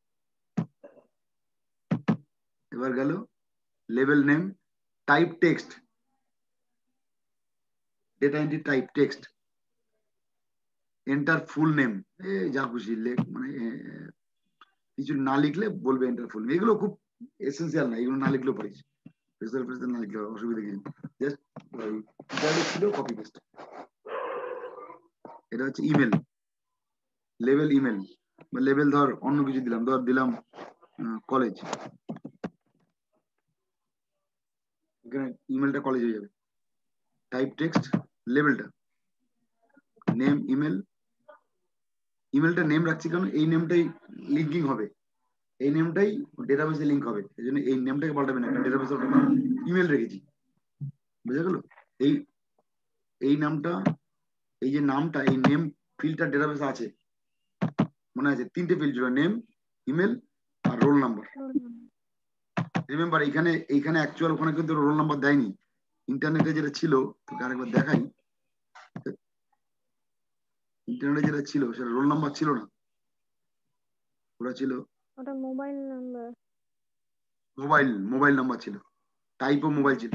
এবার গেল level name, type text, data entry type text, enter full name, যা খুশি লেখ, মানে কিছু না লিখলে বলবে এন্টার ফুল নেম, এগুলো খুব এসেন্সিয়াল না, এগুলো না লিখলেও পারিস, না লিখলে অসুবিধা কিছু, জাস্ট ছিল কপি পেস্ট। এটা হচ্ছে ইমেল, লেভেল ইমেল বা লেভেল ধর অন্য কিছু দিলাম, ধর দিলাম কলেজ, এখানে ইমেলটা কলেজ হয়ে যাবে। টাইপ টেক্সট, লেভেলটা নেম, ইমেল, ইমেলটা নেম রাখছি কারণ এই নেমটাই লিঙ্কিং হবে, এই নেমটাই ডেটাবেসে লিঙ্ক হবে, এই জন্য এই নেমটাকে পাল্টাবে না, ডেটাবেসে ওটা নাম ইমেল রেখেছি, বুঝা গেল। এই এই নামটা, এই যে নামটা, এই নেম ফিল্ডটা ডেটাবেসে আছে, মনে আছে 3টে ফিল্ড ছিল, নেম, ইমেল আর রোল নাম্বার। রিমেম্বার এইখানে অ্যাকচুয়াল ওখানে কিন্তু রোল নাম্বার দেয়নি, ইন্টারনেটে যেটা ছিল, তোকে আরেকবার দেখাই, ইন্টারনেটে যেটা ছিল সেটা রোল নাম্বার ছিল না, ওটা ছিল ওটা মোবাইল নাম্বার, মোবাইল নাম্বার ছিল, টাইপ ও মোবাইল ছিল।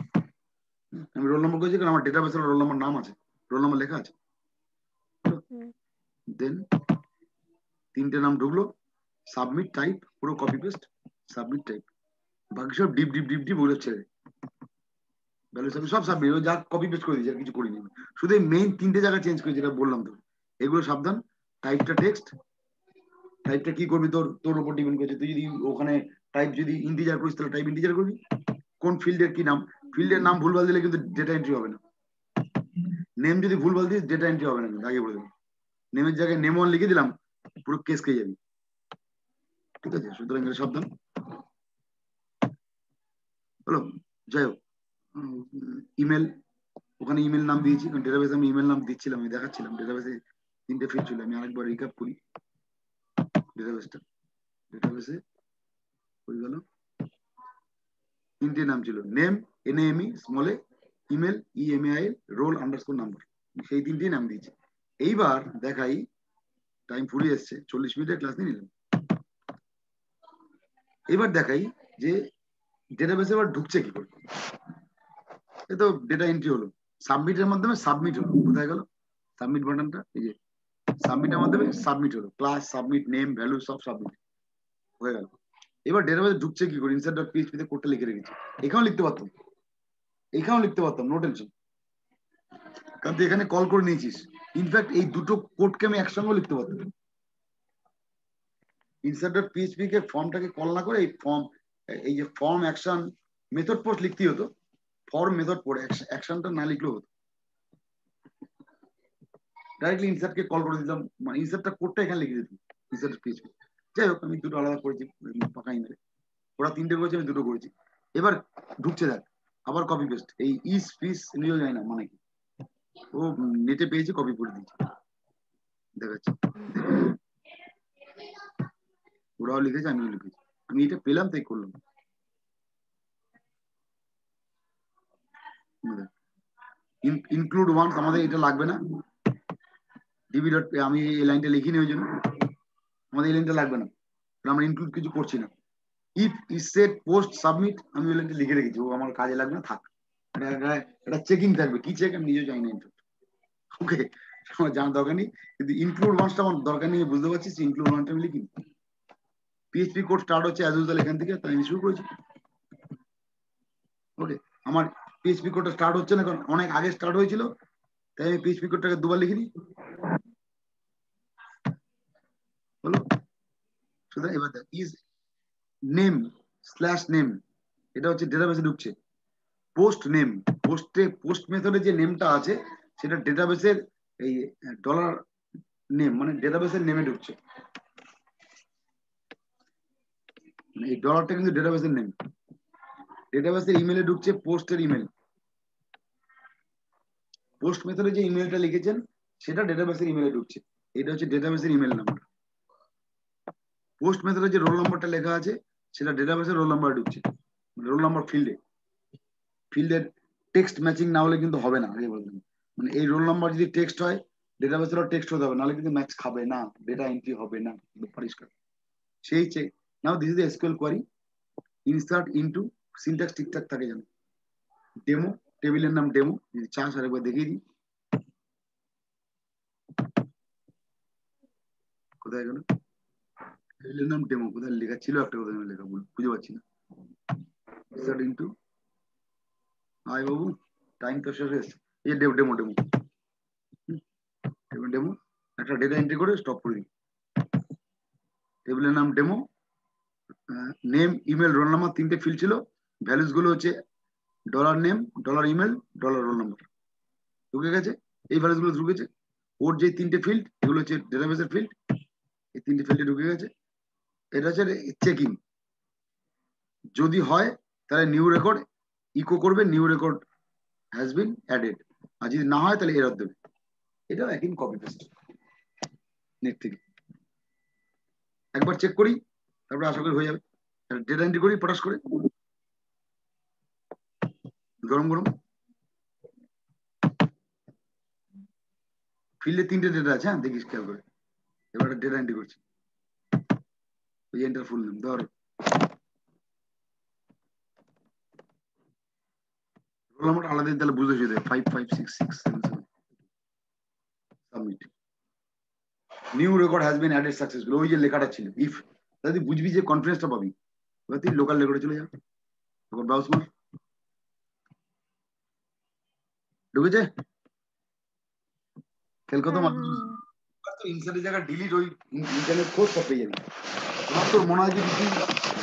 আমি রোল নাম্বার করেছি কারণ আমার ডেটাবেসে রোল নাম্বার নাম আছে, রোল নাম্বার লেখা আছে। দেন 3টে নাম ঢুকলো, সাবমিট টাইপ, পুরো কপি পেস্ট, সাবমিট টাইপ, বাকি সব ডিপ ডিপ ডিপ ডিপ ওগুলো ছেড়ে ভ্যালু সাবমিট সব সাবমিট, যা কপি পেস্ট করে দিয়েছি, আর কিছু করিনি। শুধু মেইন 3টে জায়গা চেঞ্জ করেছি, যেটা বললাম তো। এগুলো সাবধান। টাইপটা টেক্সট, টাইপটা কি করবি তোর তোর উপর ডিপেন্ড করছে। তুই যদি ওখানে টাইপ যদি ইন্টিজার করিস তাহলে টাইপ ইন্টিজার করবি। কোন ফিল্ডের কি নাম, ফিল্ডের নাম ভুলভাল দিলে কিন্তু ডেটা এন্ট্রি হবে না। নেম যদি ভুলভাল দিস ডেটা এন্ট্রি হবে না, কিন্তু আগে বলে দেবো। নেমের জায়গায় নেম ওয়ান লিখে দিলাম, পুরো কেস খেয়ে যাবি। ঠিক আছে, সুতরাং এটা সাবধান হলো। যাই হোক, ইমেল, ওখানে ইমেল নাম দিয়েছি, কারণ ডেটাবেসে আমি ইমেল নাম দিচ্ছিলাম, আমি দেখাচ্ছিলাম। ডেটাবেসে 3টে ফিল্ড ছিল, আমি আরেকবার রিক্যাপ করি। ডেটাবেসে হয়ে গেল 3টে নাম ছিল, নেম NAME স্মলে, email EMAIL, roll underscore number, সেই 3টেই নাম দিয়েছি। এইবার দেখাই, টাইম ফুরিয়ে এসছে, 40 মিনিটের ক্লাস নিয়ে নিলাম। এবার দেখাই যে ডেটাবেসে এবার ঢুকছে কি করে। এ তো ডেটা এন্ট্রি হলো, সাবমিটের মাধ্যমে সাবমিট হলো। কোথায় গেল সাবমিট বাটনটা? এই যে সাবমিটের মাধ্যমে সাবমিট হলো, ক্লাস সাবমিট, নেম ভ্যালু সব সাবমিট হয়ে গেল। এবার ডেটাবেসে ঢুকছে কি করে? insert.php তে কোডটা লিখে রেখেছি, এখানেও লিখতে পারতাম, এখানেও লিখতে পারতাম, নো টেনশন, কারণ তুই এখানে কল করে নিয়েছিস। ইনফ্যাক্ট এই দুটো কোডকে আমি একসঙ্গে লিখতে পারতাম। insert.php কে ফর্মটাকে কল না করে এই যে ফর্ম অ্যাকশন মেথড পোস্ট লিখতেই হতো, ফর্ম মেথড পড়ে অ্যাকশনটা না লিখলেও হতো, ডাইরেক্টলি ইনসার্টকে কল করে দিতাম, মানে ইনসার্টটা কোডটা এখানে লিখে দিতাম insert.php। যাই হোক, আমি দুটো আলাদা করেছি পাকা ইমেলে, ওরা 3টে করেছে, আমি 2টো করেছি। এবার ঢুকছে দেখ, আবার কপি পেস্ট, এই ইস পিস নিয়েও যায় না, মানে কি ও নেটে পেয়েছে, কপি করে দিয়েছে, দেখাচ্ছি। ওরাও লিখেছে, আমিও লিখেছি, আমি এটা পেলাম তাই করলাম। ইনক্লুড ওয়ান্স, আমাদের এটা লাগবে না, ডিবি.পি, আমি এই লাইনটা লিখিনি, ওই জন্য আমাদের এই লাইনটা লাগবে না, আমরা ইনক্লুড কিছু করছি না। If is set post submit, আমি ওই লাইনটা লিখে রেখেছি, ও আমার কাজে লাগবে না, থাক। এটা চেকিং থাকবে, কি চেক আমি নিজেও জানি না, ওকে আমার জানার দরকার নেই। কিন্তু ইনক্লুড ওয়ান্সটা আমার দরকার নেই, বুঝতে পারছিস? ইনক্লুড ওয়ান্সটা আমি লিখি। PHP কোড স্টার্ট হচ্ছে অ্যাজ ইউজুয়াল এখান থেকে, তাই আমি শুরু করেছি। ওকে, আমার PHP কোডটা স্টার্ট হচ্ছে না, কারণ অনেক আগে স্টার্ট হয়েছিল, তাই আমি PHP কোডটাকে দুবার লিখিনি, হলো। সুতরাং এবার দেখ, ইজ নেম স্ল্যাশ নেম, এটা হচ্ছে ডেটাবেসে ঢুকছে। পোস্ট নেম, পোস্ট মেথডে যে নেমটা আছে সেটা ডেটাবেসের এই ডলার নেম, মানে ডেটাবেসের নেমে ঢুকছে, মানে এই ডলারটা কিন্তু ডেটাবেসের নেম। ডেটাবেসের ইমেলে ঢুকছে পোস্টের ইমেল, পোস্ট মেথডে যে ইমেলটা লিখেছেন সেটা ডেটাবেসের ইমেলে ঢুকছে, এটা হচ্ছে ডেটাবেসের ইমেল নাম্বার। পোস্ট মেথডে যে রোল নাম্বারটা লেখা আছে সেটা ডেটাবেসের রোল নাম্বার ঢুকছে, রোল নাম্বার ফিল্ডের টেক্সট ম্যাচিং না হলে কিন্তু হবে না, আগে বললাম। মানে এই রোল নাম্বার যদি টেক্সট হয়, ডেটাবেসেরও টেক্সট হতে হবে, নাহলে কিন্তু ম্যাচ খাবে না, ডেটা এন্ট্রি হবে না, পরিষ্কার। সেই চেক নাও, this is the SQL query, insert into, syntax ঠিকঠাক থাকে যেন, ডেমো, টেবিলের নাম ডেমো, যদি চাস আরেকবার দেখিয়ে দিই। কোথায় গেল টেবিলের নাম ডেমো? কোথায় লেখা ছিল একটা, কোথায় লেখা খুঁজে পাচ্ছি না। ইনসার্ট ইনটু, হাই বাবু, টাইম তো শেষ হয়েছে, এই ডেমো ডেমো ডেমো ডেমো, একটা ডেটা এন্ট্রি করে স্টপ করে দিই। টেবিলের নাম demo, name email roll number 3টে ফিল্ড ছিল, ভ্যালুস গুলো হচ্ছে dollar name, dollar email, dollar roll number, ঢুকে গেছে। এই ভ্যালুস গুলো ঢুকেছে, ওর যে 3টে ফিল্ড এগুলো হচ্ছে ডেটাবেসের ফিল্ড, এই 3টে ফিল্ডে ঢুকে গেছে। এটা হচ্ছে চেকিং, যদি হয় তাহলে নিউ রেকর্ড ইকো করবে, new record has been added, আর যদি না হয় তাহলে এরর দেবে। এটাও একই কপি পেস্ট নেট থেকে। একবার চেক করি, তারপরে আশা করি হয়ে যাবে। ডেটা এন্ট্রি করি পটাশ করে, গরম গরম। ফিল্ডে 3টে ডেটা আছে, হ্যাঁ দেখিস খেয়াল করে। এবার ডেটা এন্ট্রি করছি, ওই এন্টার ফুল নেম ধর, রোল নাম্বার আলাদা তাহলে বুঝতে সুবিধা, 556677, submit, new record has been added successful, ওই যে লেখাটা ছিল ইফ, তাহলে বুঝবি যে কনফিডেন্সটা পাবি। এবার তুই লোকাল রেকর্ডে চলে যা, তখন ব্রাউজ মার, ঢুকেছে? খেল কত হ্যাঁ, মানুষ হ্যাঁ। তো ইনসার্টের জায়গায় ডিলিট ওই ইন্টারনেট কোড সব পেয়ে যাবি। আমার তোর মনে হয় যে তুই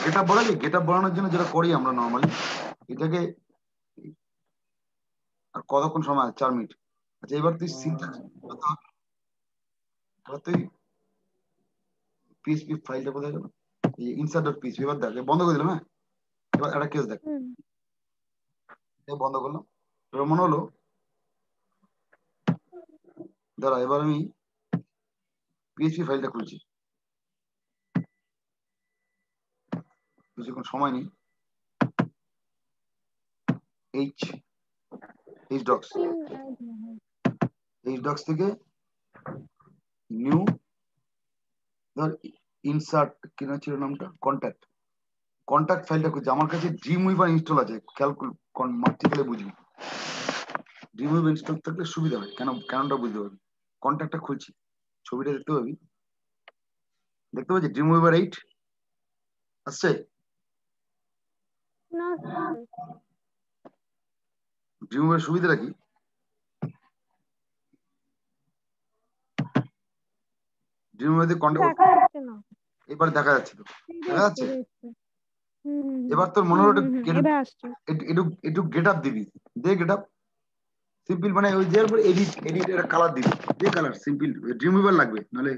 গেট আপ বাড়াবি, গেট আপ বাড়ানোর জন্য যেটা করি আমরা নর্মালি এটাকে আর কতক্ষণ সময় আছে? 4 মিনিট। আচ্ছা এবার তুই সিনট্যাক্স তুই পিএসপি ফাইলটা কোথায় গেল? এই ইনসার্ট ডট পিএসপি এবার দেখ বন্ধ করে দিলাম। হ্যাঁ এবার একটা কেস দেখ, হুম। বন্ধ করলাম। এবার মনে হলো দাঁড়া এবার আমি পিএইচপি ফাইলটা খুলছি, বেশিক্ষণ সময় নেই। এইচ ডক্স থেকে নিউ ধর ইনসার্ট কিনা ছিল নামটা, কন্ট্যাক্ট ফাইলটা খুঁজছি। আমার কাছে ড্রিমউইভার ইনস্টল আছে, খেয়াল মাল্টিপ্লে বুঝবি। ড্রিমউইভার ইনস্টল থাকলে সুবিধা হয়, কেনটা বুঝতে পারবি। কন্ট্যাক্টটা খুলছি, ছবিটা দেখতে পাবি, দেখতে পাচ্ছি ড্রিমউইভার 8 আসছে। না ড্রিমউইভার সুবিধাটা কি? ড্রিমউইভার কন্ট্যাক্ট দেখা যাচ্ছে না। এবার দেখা যাচ্ছে তো, দেখা যাচ্ছে। এবার তোর মনে হলো এবার আসছে। একটু গেট আপ দিবি, দে গেট আপ সিম্পল, মানে ওই যে এডিট একটা কালার দিবি, দে কালার সিম্পল। ড্রিমউইভার লাগবে, নাহলে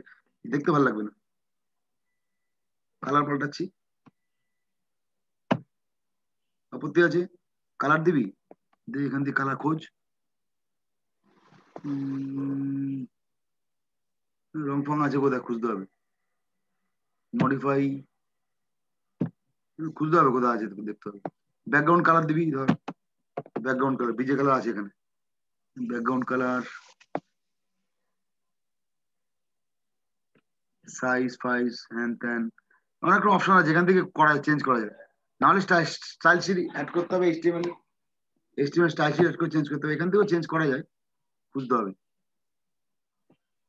দেখতে ভালো লাগবে না। কালার পাল্টাচ্ছি, আপত্তি আছে? কালার দিবি, দে এখান থেকে কালার খোঁজ। রং ফং আছে কোথায় খুঁজতে হবে, মডিফাই খুঁজতে হবে কোথায় আছে, তোকে দেখতে হবে। ব্যাকগ্রাউন্ড কালার দিবি, ধর ব্যাকগ্রাউন্ড কালার বিজে কালার আছে এখানে, ব্যাকগ্রাউন্ড কালার সাইজ ফাইজ হ্যান ত্যান অনেক রকম অপশন আছে, এখান থেকে চেঞ্জ করা যায়। নাহলে স্টাইল শিট অ্যাড করতে হবে, এইচটিএমএল স্টাইল শিট অ্যাড করে চেঞ্জ করতে হবে, এখান থেকেও চেঞ্জ করা যায়, বুঝতে হবে।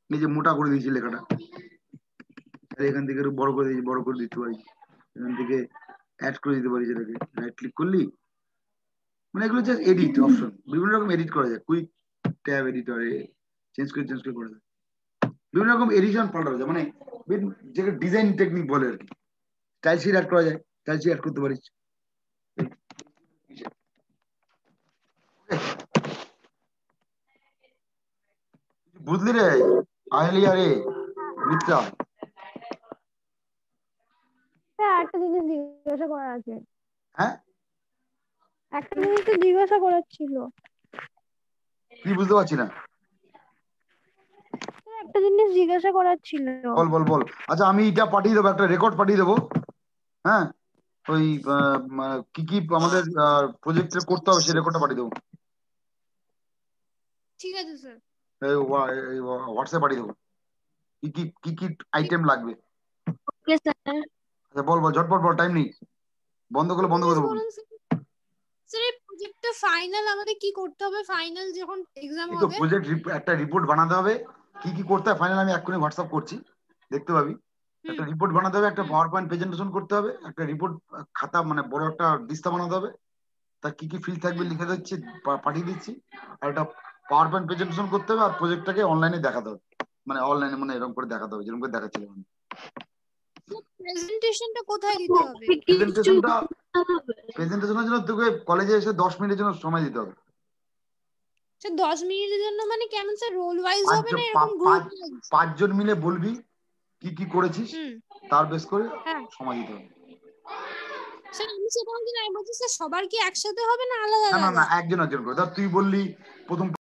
এই যে মোটা করে দিয়েছি লেখাটা, এখান থেকে একটু বড় করে দিয়েছি, বড় করে দিতে পারি, এখান থেকে অ্যাড করে দিতে পারি, যেটাকে রাইট ক্লিক করলি, মানে এগুলো জাস্ট এডিট অপশন, বিভিন্ন রকম এডিট করা যায়, কুইক ট্যাব এডিটরে চেঞ্জ করে করা যায়, বিভিন্ন রকম এডিশন পাল্টানো যায়, মানে যেটা ডিজাইন টেকনিক বলে আর কি। স্টাইল শিট অ্যাড করা যায়, স্টাইল শিট অ্যাড করতে পারিস। বুঝলি রে আহলিয়া রে মিত্রা? একটা জিনিস জিজ্ঞাসা করার আছে। হ্যাঁ একটা জিনিস তো জিজ্ঞাসা করার ছিল। কি বুঝতে পারছি না? একটা জিনিস জিজ্ঞাসা করার ছিল। বল। আচ্ছা আমি এটা পাঠিয়ে দেবো, একটা রেকর্ড পাঠিয়ে দেবো। হ্যাঁ ওই কি কি আমাদের প্রজেক্টে করতে হবে সেই রেকর্ডটা পাঠিয়ে দেবো। ঠিক আছে স্যার। হোয়াটসঅ্যাপ পাঠিয়ে দেবো, কি কি আইটেম লাগবে। Okay sir. আচ্ছা বল ঝটপট বল, টাইম নেই, বন্ধ করে দেবো। স্যার এই প্রজেক্টটা ফাইনাল আমাদের কি করতে হবে? ফাইনাল যখন এক্সাম এই তো হবে প্রজেক্ট একটা রিপোর্ট বানাতে হবে, কি কি করতে হবে ফাইনাল আমি এক্ষুনি হোয়াটসঅ্যাপ করছি, দেখতে পাবি। একটা রিপোর্ট বানাতে হবে, একটা পাওয়ার পয়েন্ট প্রেজেন্টেশন করতে হবে, একটা রিপোর্ট খাতা মানে বড় একটা দিস্তা বানাতে হবে, তার কি কি ফিল্ড থাকবে লিখে দিচ্ছি, পাঠিয়ে দিচ্ছি। আর একটা পাওয়ার পয়েন্ট প্রেজেন্টেশন করতে হবে, আর প্রজেক্টটাকে অনলাইনে দেখাতে হবে, মানে অনলাইনে মানে এরকম করে দেখাতে হবে যেরকম করে দেখাচ্ছিলাম আমি। প্রেজেন্টেশনটা কোথায় দিতে হবে? প্রেজেন্টেশনের জন্য তোকে কলেজে এসে 10 মিনিটের জন্য সময় দিতে হবে। স্যার 10 মিনিটের জন্য মানে কেমন স্যার, রোল ওয়াইজ হবে না এরকম গ্রুপ? 5 জন মিলে বলবি কি কি করেছিস, তার বেস করে সময় দিতে হবে। স্যার আমি সেটা বলছি না, আমি বলছি স্যার সবার কি একসাথে হবে না আলাদা না আলাদা? একজন করে, ধর তুই বললি প্রথম